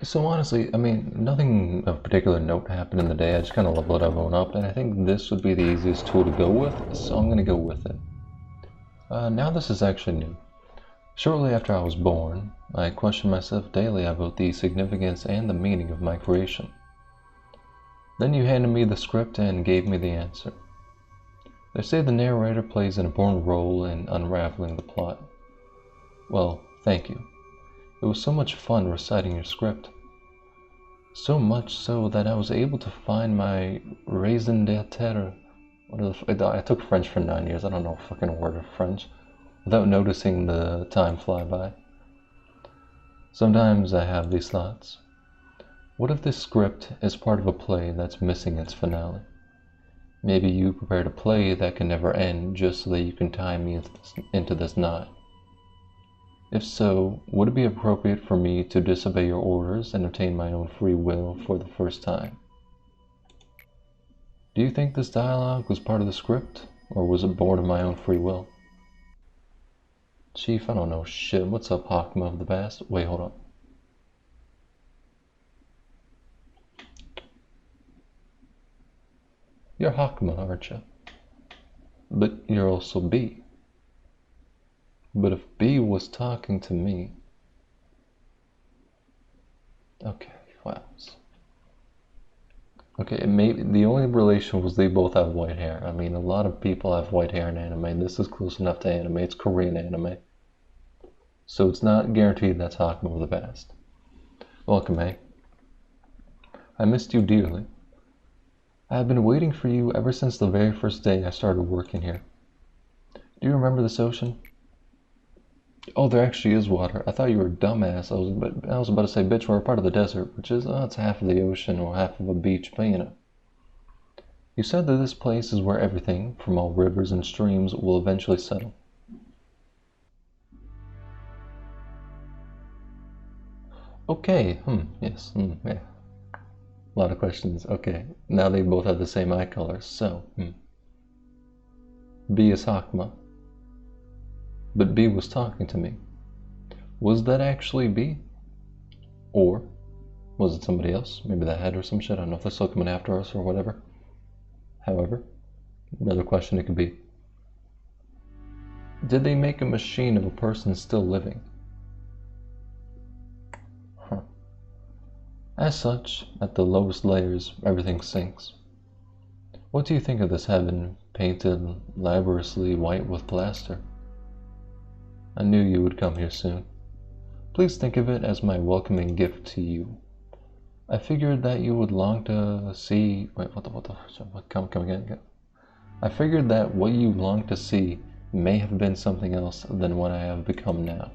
So honestly, I mean, nothing of particular note happened in the day. I just kind of leveled everyone up, and I think this would be the easiest tool to go with, so I'm going to go with it. Now this is actually new. Shortly after I was born, I questioned myself daily about the significance and the meaning of my creation. Then you handed me the script and gave me the answer. They say the narrator plays an important role in unraveling the plot. Well, thank you. It was so much fun reciting your script. So much so that I was able to find my raison d'etre. I took French for 9 years, I don't know a fucking word of French, without noticing the time fly by. Sometimes I have these thoughts. What if this script is part of a play that's missing its finale? Maybe you prepared a play that can never end just so that you can tie me into this knot. If so, would it be appropriate for me to disobey your orders and obtain my own free will for the first time? Do you think this dialogue was part of the script, or was it born of my own free will? Chief, I don't know shit. What's up, Hakma of the Bast? Wait, hold on. You're Hakma, aren't you? But you're also B. But if B was talking to me... Okay, wow. Okay, the only relation was they both have white hair. I mean, a lot of people have white hair in anime. This is close enough to anime. It's Korean anime. So it's not guaranteed that's Hakma of the Bast. Welcome, eh? I missed you dearly. I have been waiting for you ever since the very first day I started working here. Do you remember this ocean? Oh, there actually is water. I thought you were a dumbass. I was about to say, bitch, we're a part of the desert, which is, it's half of the ocean or half of a beach, but you know. You said that this place is where everything, from all rivers and streams, will eventually settle. Okay, yes, yeah. A lot of questions. Okay, now they both have the same eye color, so, B is Hakma. But B was talking to me. Was that actually B? Or was it somebody else? Maybe the head or some shit. I don't know if they're still coming after us or whatever. However, another question it could be. Did they make a machine of a person still living? Huh. As such, at the lowest layers, everything sinks. What do you think of this heaven, painted laboriously white with plaster? I knew you would come here soon. Please think of it as my welcoming gift to you. I figured that you would long to see... Wait, come again. I figured that what you longed to see may have been something else than what I have become now.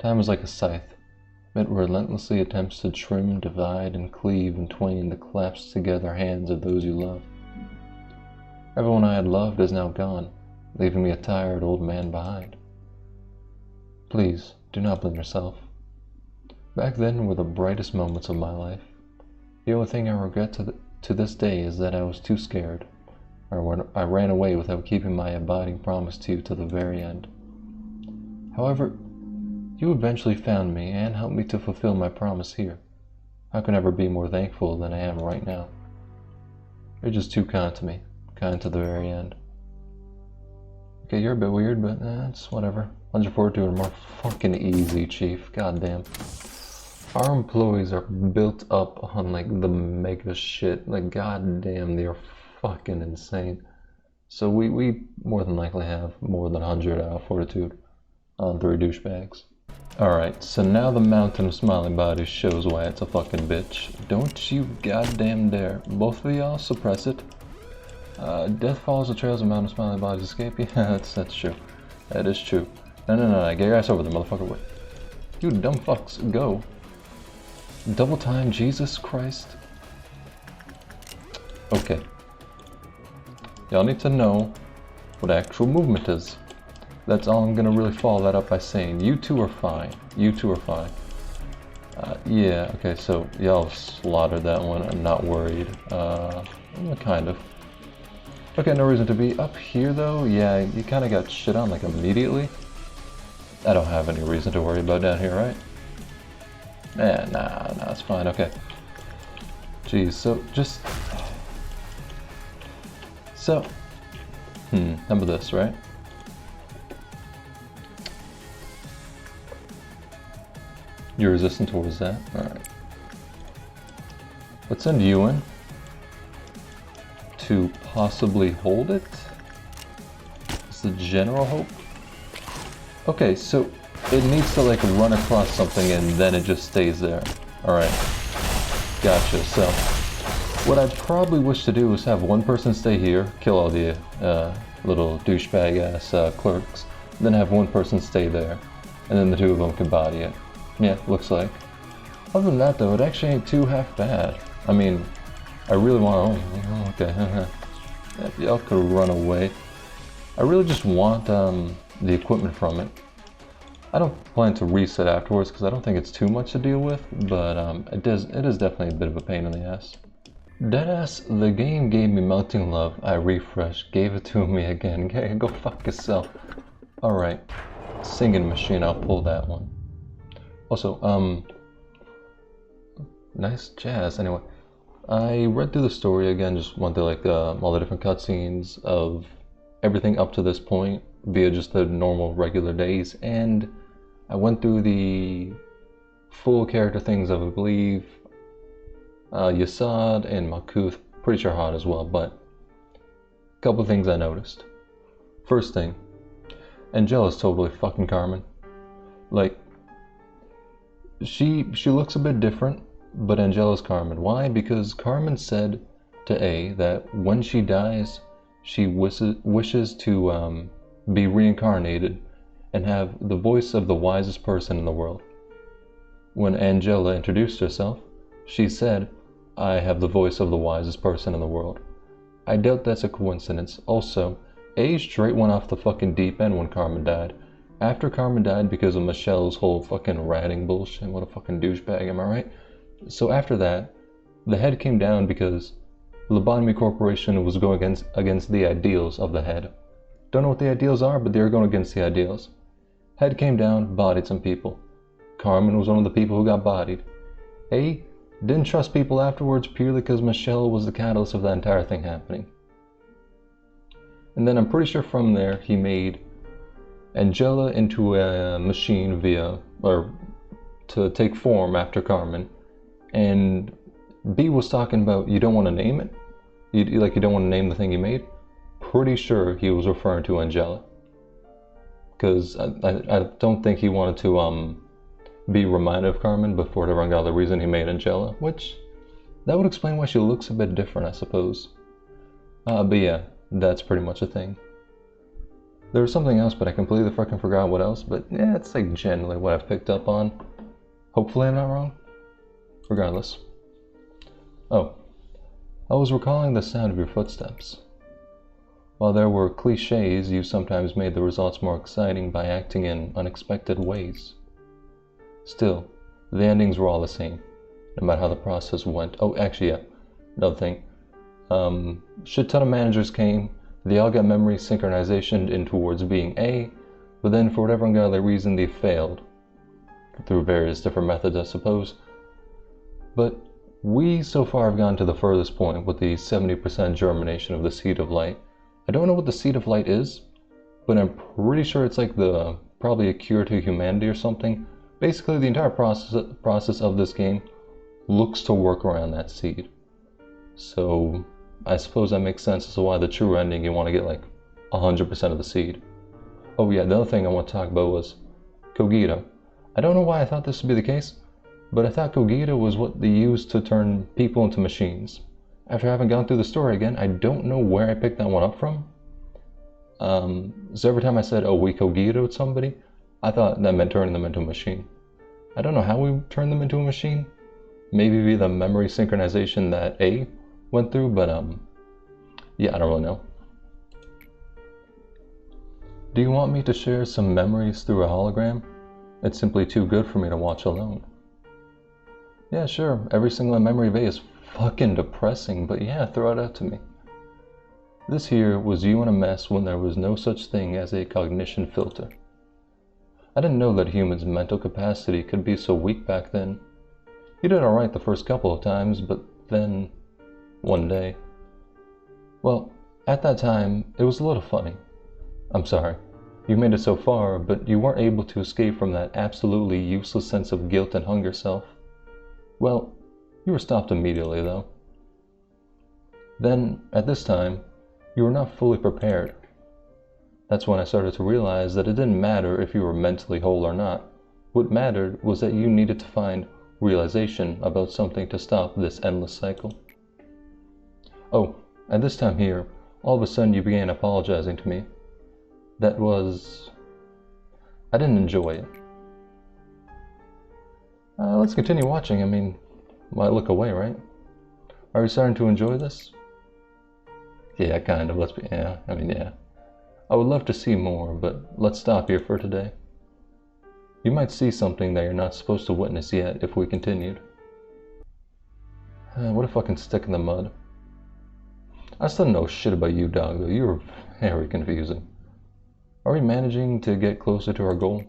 Time is like a scythe. It relentlessly attempts to trim, divide, and cleave in twain the clasped together hands of those you love. Everyone I had loved is now gone, leaving me a tired old man behind. Please, do not blame yourself. Back then were the brightest moments of my life. The only thing I regret to this day is that I was too scared, or I ran away without keeping my abiding promise to you to the very end. However, you eventually found me and helped me to fulfill my promise here. How can I ever be more thankful than I am right now? You're just too kind to me, kind to the very end. Okay, you're a bit weird, but it's whatever. I look forward to it more fucking easy, Chief. Goddamn. Our employees are built up on like the mega shit. Like goddamn, they're fucking insane. So we more than likely have more than 100 fortitude on 3 douchebags. Alright, so now the mountain of smiling bodies shows why it's a fucking bitch. Don't you goddamn dare. Both of y'all suppress it. Death follows the trails of mountain of smiling bodies escape. Yeah, that's true. That is true. No, get your ass over there, motherfucker. Wait. You dumb fucks, go. Double time, Jesus Christ. Okay. Y'all need to know what actual movement is. That's all I'm gonna really follow that up by saying. You two are fine. You two are fine. Yeah, okay, so y'all slaughtered that one. I'm not worried. Kind of. Okay, no reason to be. Up here, though, yeah, you kind of got shit on, like, immediately. I don't have any reason to worry about down here, right? Nah, it's fine, okay. Jeez, how about this, right? You're resistant towards that? Alright. Let's send you in to possibly hold it. It's the general hope. Okay, so it needs to like run across something and then it just stays there. Alright. Gotcha. So what I probably wish to do is have one person stay here, kill all the little douchebag ass clerks, then have one person stay there, and then the two of them can body it. Yeah, looks like. Other than that though, it actually ain't too half bad. I mean, I really want to... Oh, okay. Y'all could run away. I really just want the equipment from it. I don't plan to reset afterwards because I don't think it's too much to deal with, but it is definitely a bit of a pain in the ass. Deadass, the game gave me melting love. I refreshed, gave it to me again. Go fuck yourself. Alright. Singing machine, I'll pull that one. Also, nice jazz. Anyway, I read through the story again, just went through like all the different cutscenes of everything up to this point via just the normal regular days, and I went through the full character things of, I believe, Yasad and Makuth, pretty sure Hot as well, but a couple things I noticed. First thing, Angela's totally fucking Carmen. Like, she looks a bit different, but Angela's Carmen. Why? Because Carmen said to A that when she dies, she wishes to be reincarnated and have the voice of the wisest person in the world. When Angela introduced herself, she said, I have the voice of the wisest person in the world. I doubt that's a coincidence. Also, A straight went off the fucking deep end when Carmen died. After Carmen died because of Michelle's whole fucking ratting bullshit, what a fucking douchebag, am I right? So after that, the head came down because Lobotomy Corporation was going against the ideals of the head. Don't know what the ideals are, but they were going against the ideals. Head came down, bodied some people. Carmen was one of the people who got bodied. A didn't trust people afterwards purely because Michelle was the catalyst of that entire thing happening. And then I'm pretty sure from there he made Angela into a machine to take form after Carmen. And B was talking about you don't want to name it? You don't want to name the thing you made? Pretty sure he was referring to Angela. Because I don't think he wanted to be reminded of Carmen before everyone got the reason he made Angela, which that would explain why she looks a bit different, I suppose. But yeah, that's pretty much a thing. There was something else, but I completely fucking forgot what else, but yeah, it's like generally what I've picked up on. Hopefully I'm not wrong. Regardless. Oh, I was recalling the sound of your footsteps. While there were cliches, you sometimes made the results more exciting by acting in unexpected ways. Still, the endings were all the same, no matter how the process went. Oh, actually, yeah, another thing. Shit ton of managers came, they all got memory synchronization in towards being A, but then for whatever ungodly reason they failed. Through various different methods, I suppose. But we so far have gone to the furthest point with the 70% germination of the seed of light. I don't know what the seed of light is, but I'm pretty sure it's like probably a cure to humanity or something. Basically, the entire process of this game looks to work around that seed. So I suppose that makes sense as to why the true ending you want to get like 100% of the seed. Oh yeah, the other thing I want to talk about was Kogito. I don't know why I thought this would be the case, but I thought Kogito was what they used to turn people into machines. After having gone through the story again, I don't know where I picked that one up from. So every time I said, oh, we Kogito'd somebody, I thought that meant turning them into a machine. I don't know how we turned them into a machine. Maybe via the memory synchronization that A went through, but yeah, I don't really know. Do you want me to share some memories through a hologram? It's simply too good for me to watch alone. Yeah, sure, every single memory bay is fucking depressing, but yeah, throw it out to me. This here was you in a mess when there was no such thing as a cognition filter. I didn't know that humans' mental capacity could be so weak back then. He did alright the first couple of times, but then, one day, well, at that time, it was a little funny. I'm sorry. You made it so far, but you weren't able to escape from that absolutely useless sense of guilt and hunger self. Well, you were stopped immediately, though. Then, at this time, you were not fully prepared. That's when I started to realize that it didn't matter if you were mentally whole or not. What mattered was that you needed to find realization about something to stop this endless cycle. Oh, at this time here, all of a sudden you began apologizing to me. That was... I didn't enjoy it. Let's continue watching. I mean, why look away, right? Are you starting to enjoy this? Yeah, kind of. Yeah. I would love to see more, but let's stop here for today. You might see something that you're not supposed to witness yet if we continued. What a fucking stick in the mud. I still know shit about you, dog, though. You were very confusing. Are we managing to get closer to our goal?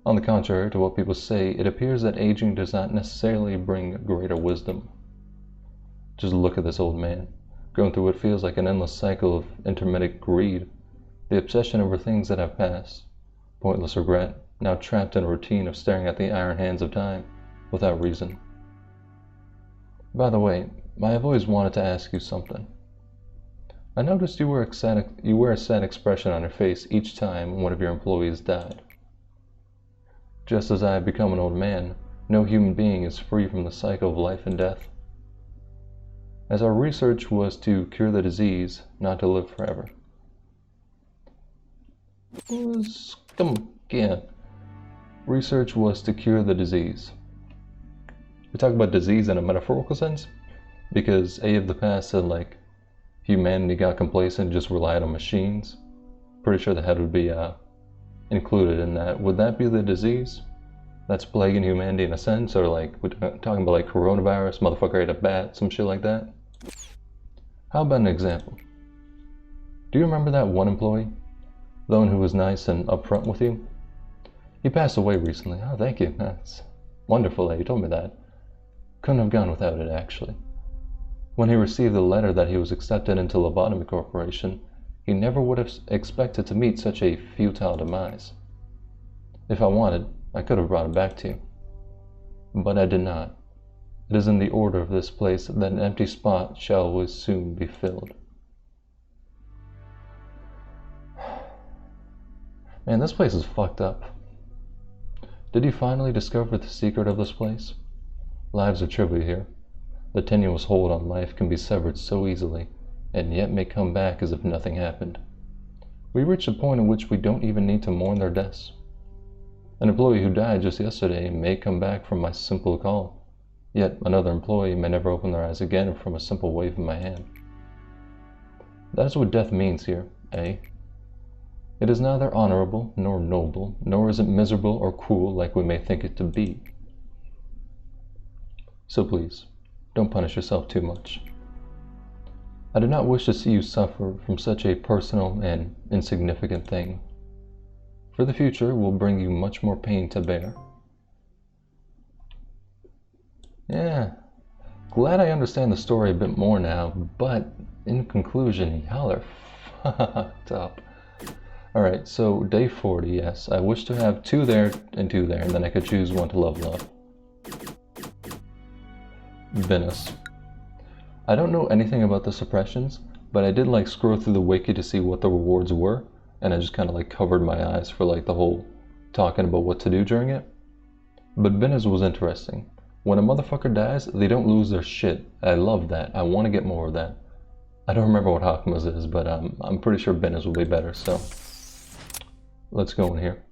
On the contrary to what people say, it appears that aging does not necessarily bring greater wisdom. Just look at this old man, going through what feels like an endless cycle of intermittent greed, the obsession over things that have passed, pointless regret, now trapped in a routine of staring at the iron hands of time, without reason. By the way, I have always wanted to ask you something. I noticed you wear a sad expression on your face each time one of your employees died. Just as I have become an old man, no human being is free from the cycle of life and death. As our research was to cure the disease, not to live forever. Research was to cure the disease. We talk about disease in a metaphorical sense, because A of the past said like, humanity got complacent and just relied on machines. Pretty sure the head would be included in that. Would that be the disease that's plaguing humanity in a sense? Or like, we're talking about like coronavirus, motherfucker ate a bat, some shit like that? How about an example? Do you remember that one employee? The one who was nice and upfront with you? He passed away recently. Oh, thank you. That's wonderful that you told me that. Couldn't have gone without it, actually. When he received the letter that he was accepted into Lobotomy Corporation, he never would have expected to meet such a futile demise. If I wanted, I could have brought it back to you. But I did not. It is in the order of this place that an empty spot shall soon be filled. Man, this place is fucked up. Did you finally discover the secret of this place? Lives are trivial here. The tenuous hold on life can be severed so easily, and yet may come back as if nothing happened. We reach a point in which we don't even need to mourn their deaths. An employee who died just yesterday may come back from my simple call, yet another employee may never open their eyes again from a simple wave of my hand. That is what death means here, eh? It is neither honorable nor noble, nor is it miserable or cruel like we may think it to be. So please, don't punish yourself too much. I do not wish to see you suffer from such a personal and insignificant thing. For the future will bring you much more pain to bear. Yeah, glad I understand the story a bit more now, but in conclusion, y'all are fucked up. Alright, so day 40, yes. I wish to have 2 there, and then I could choose one to level up. Venice. I don't know anything about the suppressions, but I did like scroll through the wiki to see what the rewards were, and I just kind of like covered my eyes for like the whole talking about what to do during it. But Venice was interesting. When a motherfucker dies, they don't lose their shit. I love that. I want to get more of that. I don't remember what Hakma's is, but I'm pretty sure Venice will be better, so let's go in here.